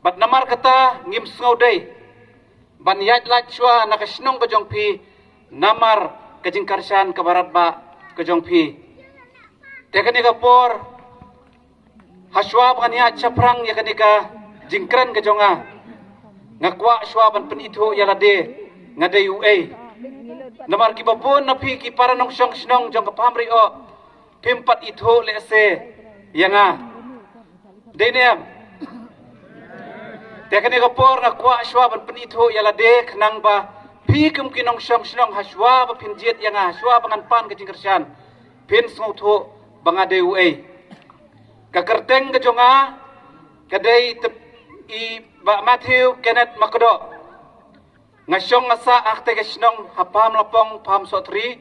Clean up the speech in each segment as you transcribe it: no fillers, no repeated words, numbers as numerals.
Bat namar kata ngim sngau day. Ban yat lat chua nakasnong kajong pi namar kajing karsan kabarat ba kajong pi. Tekani kapor haswa ban yat chaprang yakani ka jingkran kajonga. Ngakwa shwa ban penitho yalade ngade UA. Namar kibabon na pi ki para nong syong snong jong kapamri o pimpat itho le se yanga. Denem Tekani kapor na kwa shwa ban penitho yalade khnang ba pi kum kinong syong snong haswa ba pinjiet yanga haswa bangan pan kajing kersan pin sngotho bangade UA. Kakerteng kajonga kadai i ba Matthew Kenneth Makdo ngasyong ngasa akte kasnong hapam lapong pam sotri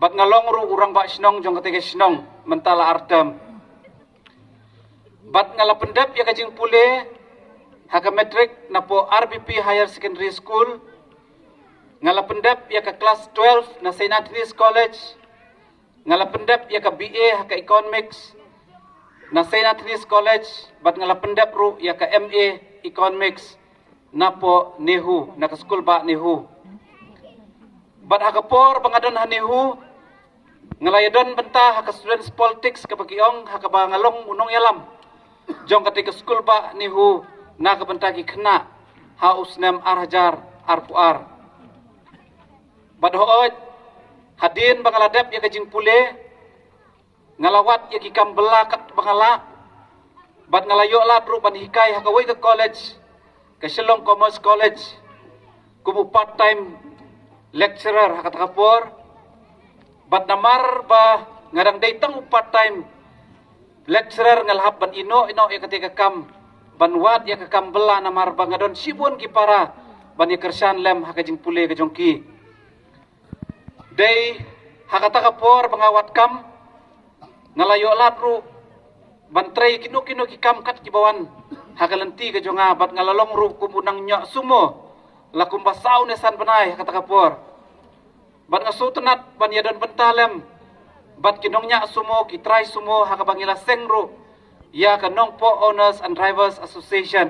bat ngalong ru urang ba snong jong kate kasnong mentala ardam bat ngala pendap ya kajing pule haka metrik na po RBP Higher Secondary School ngala pendap ya ka class 12 na St. Anthony's College ngala pendap ya ka BA haka Economics na St. Anthony's College bat ngala pendap ru ya ka MA Economics na po Nehu na ka school ba Nehu bat haka por bangadon ha Nehu ngalayadon benta haka students politics ka bagiong haka ba ngalong unong yalam jong katika school ba Nehu na ka benta ki khna ha usnam arhajar arpuar bat hoot hadin bangaladap ya kajing pule ngalawat ya kikam belakat bangala bat ngalayo la ru ban hikai hakawai ke college ke Shillong Commerce College kumu part time lecturer hakat kapor bat namar ba ngadang daitang part time lecturer ngalhap ban ino ya ketika kam ban wat ya kakam bela namar ba ngadon sibun ki para ban ya kersan lem hakajing pule ke jongki day hakata kapor bangawat kam ngalayo latru bantray kinu ki kam kat kibawan hakalenti ke jonga bat ngalalong ru kumunang nyo sumo lakum basaw ne san banay kata kapor bat ngasutenat ban yadon bentalem bat kinong nya sumo ki try sumo hakabangila sengru ya kanong po Owners and Drivers Association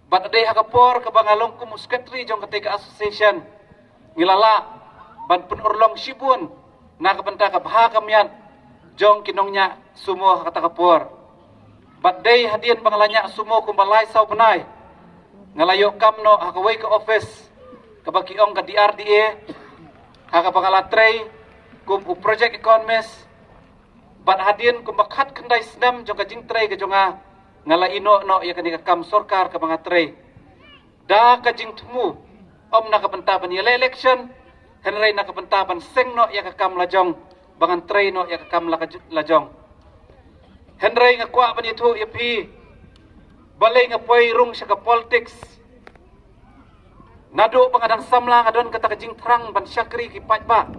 bat aday hakapor kabangalong kumuskatri jong ketiga association ngilala ban penurlong sibun nakabenta kabahakam yan jong kinongnya sumo kata kapor bat day hadian bangalanya sumo kumbalay saw banay ngalayo kamno hakaway ka office kabagiong ka DRDA hakabangalatray kum project economist bat hadian kumbakhat kanday snam jong kajing tray ka jonga ngalaino no ya kanika kam sorkar ka mga tray da kajing tumu nakabenta ban yala election henry nakabenta ban sengno ya kakam lajong bangan tray no ya kakam lajong henry nga kwa ban ito ipi balay nga poy rung siya ka politics nado pangadang samla nga don kata kajing terang ban syakri kipat ba